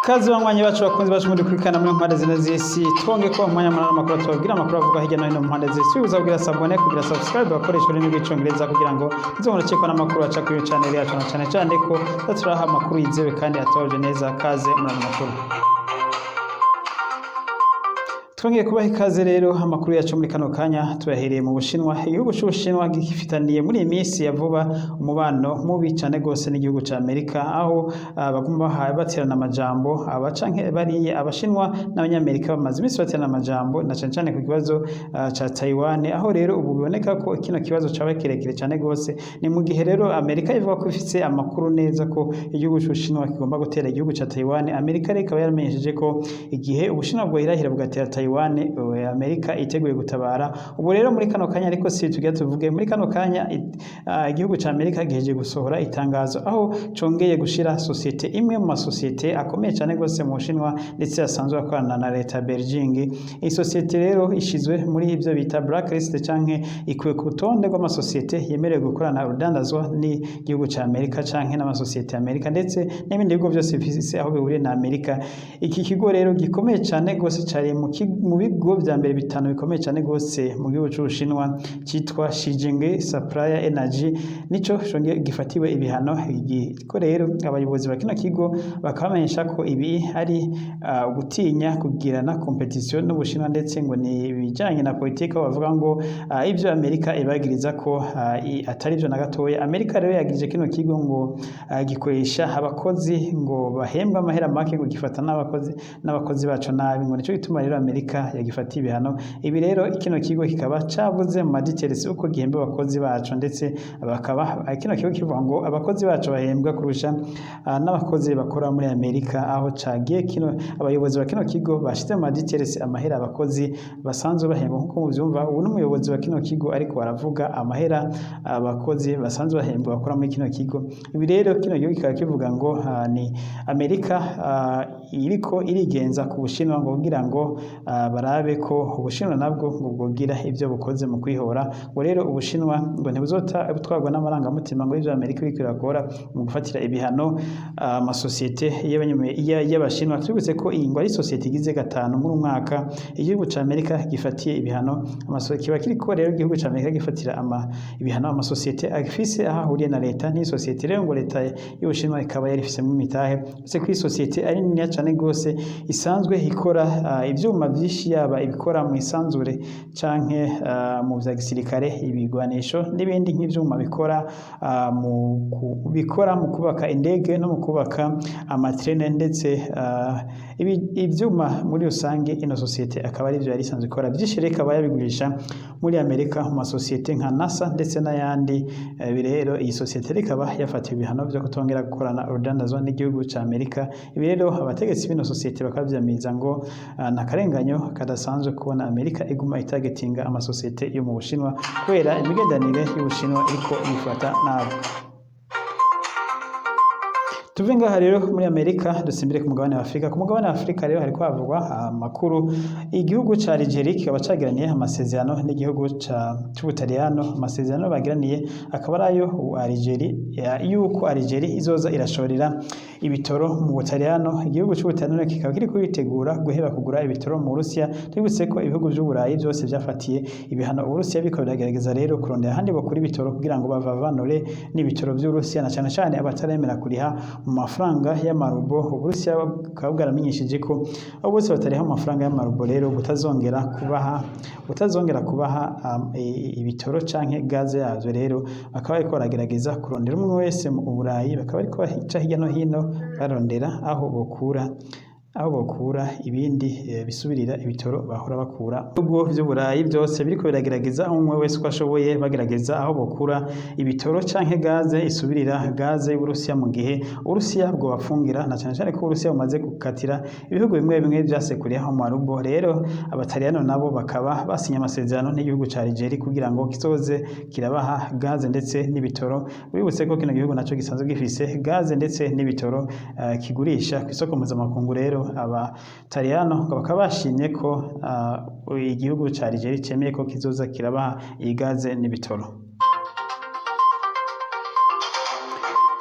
Kazi banywanyi bacu bakunzi bacu muri kurikana muri mpande zino z'isi twonge ko umwanya munana makuru tubabwira amakuru avuga hirya no hino mu mpande z'isi uzabwira sabone kugira subscribe bakoresha ururimi rw'icongereza kugira ngo nzongera cekwa n'amakuru aca kuri channel yacu na cyane ko turaha amakuru yizewe kandi atoje neza kaze muri makuru. Twongeye kubaha ikaze rero amakuru yacu muri kano kanya tuyahereye mu Bushinwa. Igihugu cy'Ubushinwa gifitaniye muri iyi minsi ya vuba umubano mubi cyane gose n'igihugu ca Amerika, aho baguma baterana amajambo abacanke bariye Abashinwa n'Abanyamerika bamaze iminsi baterana amajambo na cyane ku kibazo ca Taiwan, aho rero ubu biboneka ko kino kibazo caba kirekire cyane gose. Ni mu gihe rero Amerika ivuga ko ifite amakuru neza ko igihugu cy'Ubushinwa kigomba gutera igihugu ca Taiwan. Amerika rero ikaba yaramenyesheje ko igihe Ubushinwa bwohirahira bugatera Taiwan Amerika iteguye gutabara. Ubu rero muri kano kanya ariko si tugiye tuvuge muri kano kanya igihugu ca Amerika giheje gusohora itangazo aho congeye gushira societe imwe mu masociete akomeye cyane gose mu Bushinwa ndetse yasanzwe akorana na leta Beijing. Iyi societe rero ishizwe muri ivyo bita blacklist canke ikwiye ku rutonde rw'amasociete yemerewe gukorana urudandazwa n'igihugu ca Amerika canke n'amasociete Amerika ndetse n'ibindi bigo byose bifise aho bihuriye na Amerika. Iki kigo rero gikomeye cyane gose cyari mu bigo vya mbere bitanu bikomeye cyane gose mu gihugu cy'Ubushinwa cyitwa Shijing Supplier Energy, nico shonge gifatiwe ibihano. Ko rero abayobozi ba kino kigo bakamenyesha ko ibi ari gutinya kugirana competition n'Ubushinwa ndetse ngo ni bijanye na politique, bavuga ngo ivyo Amerika ibagiriza ko atari byo na gatoya. Amerika rero yagirije kino kigo ngo gikoresha abakozi ngo bahembwa amahera make, ngo gifata n'abakozi bacu nabi, ngo nico gituma rero Amerika yagifatiye ibihano. Ibi rero kino kigo kikaba cavuze mu details uko gihemba abakozi bacu, ndetse bakaba kino kigo kivuga ngo abakozi bacu bahembwa kurusha n'abakozi bakora muri Amerika, aho cagiye kino abayobozi ba kino kigo bashize mu details amahera abakozi basanzwe bahembwa. Nkuko muvyumva ubu n'umuyobozi wa kino kigo ariko baravuga amahera abakozi basanzwe bahembwa bakora muri kino kigo. Ibi rero kino kigo kikaba kivuga ngo ni Amerika iriko irigenza ku Bushinwa ngo kugira ngo barabe ko Ubushinwa nabwo ngo bwogira ivyo bukoze mu kwihora. Ngo rero Ubushinwa ngo ntibuzota butwarwa n'amarangamutima ngo ivyo Amerika iriko irakora mu gufatira ibihano amasociete y'Abashinwa. Twibutse ko iyi ngo ari societe igize gatanu muri umwaka igihugu ca Amerika gifatiye ibihano kiba kiriko rero igihugu ca Amerika gifatira ibihano amasociete afise ahahuriye na leta. Ni societe rero ngo leta y'Ubushinwa ikaba yarifise mu mitahe se ko societe ari nini cyane gose isanzwe ikora ivyuma vyinshi, yaba ibikora mu isanzure canke mu vya gisirikare, ibigwanisho n'ibindi nk'ivyuma bikora mu kubaka indege no mu kubaka amatrene, ndetse ivyuma muri rusange. Ino societe akaba ari vyo yari isanzwe ikora vyinshi, rero ikaba yabigurisha muri Amerika mu masociete nka NASA ndetse n'ayandi. Rero iyi societe ikaba yafatiwe ibihano vyo kutongera gukorana urudandazwa n'igihugu ca Amerika. Ibi rero abategetsi b'ino societe bakavyamiza ngo nakarenganyo kadasanzwe kubona Amerika iguma itagetinga amasociete yo mu Bushinwa kubera imigendanire y'Ubushinwa iriko yifata nabi. Tuve ngaha rero muri Amerika dusimbire ku mugabane wa Afrika. Ku mugabane wa Afrika rero hariko havugwa amakuru igihugu ca Algeria kikaba cagiraniye amasezerano n'igihugu c'Ubutaliyano. Amasezerano bagiraniye akaba arayo Algeria yuko Algeria izoza irashorera ibitoro mu Butaliyano. Igihugu c'Ubutaliyano kikaba kiriko yitegura guheba kugura ibitoro mu Burusiya. Twibutse ko ibihugu vy'Uburayi byose vyafatiye ibihano Uburusiya, bikaba biragerageza rero kurondera ahandi bakura ibitoro kugira ngo bavavanure n'ibitoro vy'Uburusiya, na cane abataremera kuriha mu mafaranga y'amarubo. Uburusiya bukaba bwaramenyesheje ko abo bose batariha amafaranga y'amarubo rero butazongera kubaha ibitoro canke gaze yavyo. Rero bakaba bariko baragerageza kurondera umwe wese mu Burayi, bakaba bariko baca hirya no hino barondera aho bokura ibindi bisubirira ibitoro bahora bakura. Ubwo vy'Uburayi byose biriko biragerageza umwe wese uko ashoboye bagerageza aho bokura ibitoro canke gaze isubirira gaze y'Uburusiya, mu gihe Uburusiya bwo bafungira na cyane ko Uburusiya bumaze gukatira ibihugu bimwe vyasekuriye aho marubo. Rero Abataliyano nabo bakaba basinye amasezerano n'igihugu ca Algeria kugira ngo kizoze kirabaha gaze ndetse n'ibitoro. Wibutse ko kino gihugu naco gisanzwe gifise gaze ndetse n'ibitoro kigurisha kw'isoko mpuzamakungu. Rero Abataliyano bakaba bashimye ko igihugu ca Algeria cemeye ko kizoza kirabaha iyi gaze n'ibitoro.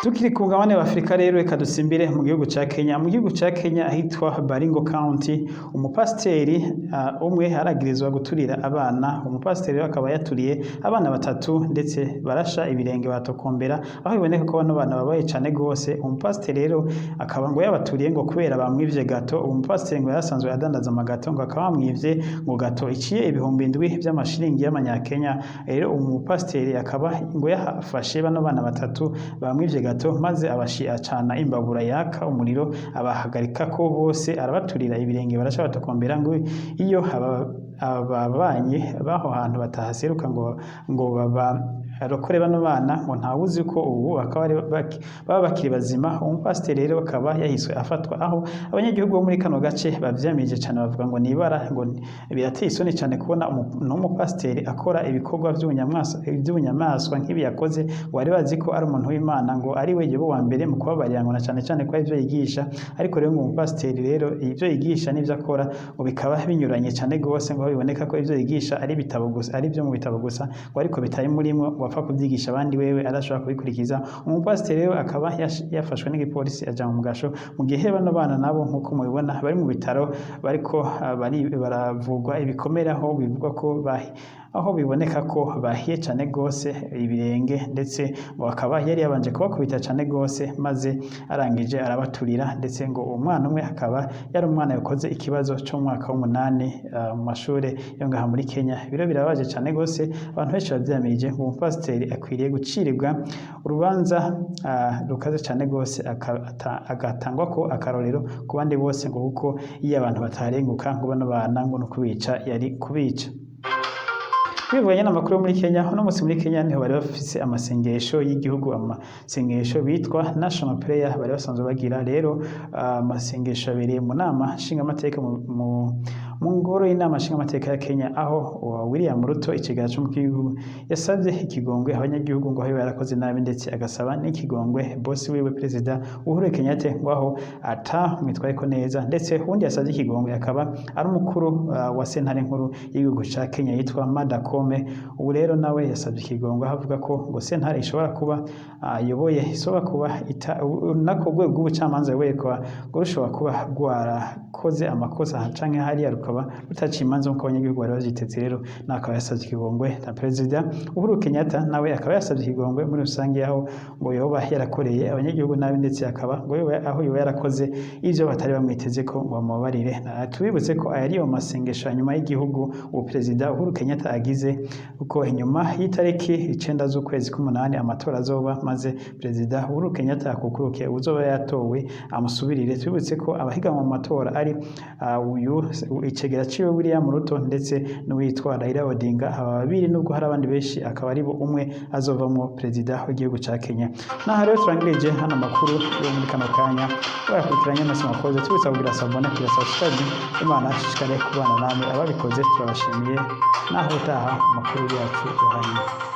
Tukiri ku mugabane wa Afurika rero reka dusimbire mu gihugu ca Kenya. Mu gihugu ca Kenya ahitwa Baringo County, umupasiteri umwe aragirizwa guturira abana. Umupasiteri rero akaba yaturiye abana batatu ndetse barasha ibirenge batokombera, aho biboneka ko bano bana babaye cane gose. Umupasiteri rero akaba ngo yabaturiye ngo kubera bamwivye gato. Umupasiteri ngo yasanzwe adandaza amagato ngo akaba bamwivye ngo gato iciye ibihumbi 7 vy'amashiringi y'amanyakenya. Rero umupasiteri akaba ngo yafashe bano bana batatu bamwivye maze acana imbabura yaka umuriro abahagarika ko bose arabaturira ibirenge barasha batokombera ngo iyo ababanye baho hantu batahaseruka ngo barokore bano bana ngo ntawuzi ko ubu baba bakiri bazima. Umupasiteri rero akaba yahiswe afatwa, aho abanyagihugu bo muri kano gace bavyamije cyane bavuga ngo nibara ngo birateye isoni cyane kubona n'umupasiteri akora ibikorwa by'ubunyamaswa nk'ibi yakoze. Wari bazi ko ari umuntu w'Imana ngo ari we yebo wa mbere mu kubabarira ngo na cyane ko ivyo yigisha, ariko rero ngo umupasiteri rero ivyo yigisha n'ivyo akora ngo bikaba binyuranye cyane gose, ngo biboneka ko ivyo yigisha ari bitabo gusa, ari byo mu bitabo gusa, ngo ariko bitari murimo wapfa kubyigisha abandi wewe arashobora kubikurikiza. Umupasiteri rero akaba yafashwe n'igipolisi aja mu mugasho, mu gihe bano bana nabo nkuko mubibona bari mu bitaro bariko baravugwa ibikomere, aho bivugwa ko aho biboneka ko bahiye cyane gose ibirenge, ndetse ngo akaba yari yabanje kubakubita cyane gose maze arangije arabaturira. Ndetse ngo umwana umwe akaba yari umwana yakoze ikibazo cyo mu mwaka w'8 mu mashure yo ngaha muri Kenya. Biro birabaje cyane gose, abantu benshi bavyamirije ngo umupasiteri akwiriye gucirirwa urubanza rukaze cyane gose, agatangwa ko akarorero ku bandi bose, ngo kuko iyo abantu batarenguka ngo bano bana ngo no kubica yari kubica. Bivuganye n'amakuru muri Kenya, uno munsi muri Kenya niho bari bafise amasengesho y'igihugu, amasengesho bitwa National Prayer bari basanzwe bagira. Rero amasengesho abereye mu nama nshingamateka mu ngoro y'inama nshingamateka ya Kenya, aho William Ruto ikigara cy'umukuru yasabye ikigongwe abanyagihugu ngo aho yarakoze nabi, ndetse agasaba n'ikigongwe boss wiwe Perezida Uhuru Kenyatta ngo aho mwitwaye ko neza. Ndetse undi yasabye ikigongwe akaba ari umukuru wa sentare nkuru y'igihugu ca Kenya yitwa Martha Koome. Ubu rero nawe yasabye ikigongwe avuga ko ngo sentare ishobora kuba ayoboye ishobora kuba nako rwego rw'ubucamanza yoboye ko rushobora kuba rwarakoze amakosa canke hariya rukaba rutaciye imanza nk'uko abanyagihugu bari bavyiteze. Rero nakaba yasabye ikigongwe na Perezida Uhuru Kenyatta, nawe akaba yasabye ikigongwe muri rusange, aho ngo yoba yarakoreye abanyagihugu nabi, ndetse akaba ngo aho yoba yarakoze ivyo batari bamwiteze ko ngo bamubabarire. Tubibutse ko aya ariyo masengesho nyuma y'igihugu ubu Perezida Uhuru Kenyatta agize, kuko inyuma y'itariki 9 z'ukwezi k'8 amatora azoba, maze Perezida Uhuru Kenyatta akukuruke uzoba yatowe amusubirire. Tubibutse ko abahiganwa mu matora ari uyu icegera ciwe William Ruto ndetse n'uwitwa Raila Odinga. Aba babiri nubwo hari abandi benshi akaba ari bo umwe azovamwo Perezida w'igihugu ca Kenya. Naho rero turangirije hano makuru yo muri kano kanya, wakurikiranye amaso makoze. Tubutsa kugira sabone kugira subscribe. Imana ashishikare kubana namwe, ababikoze turabashimiye. Naho utaha makuru yacu yohanye.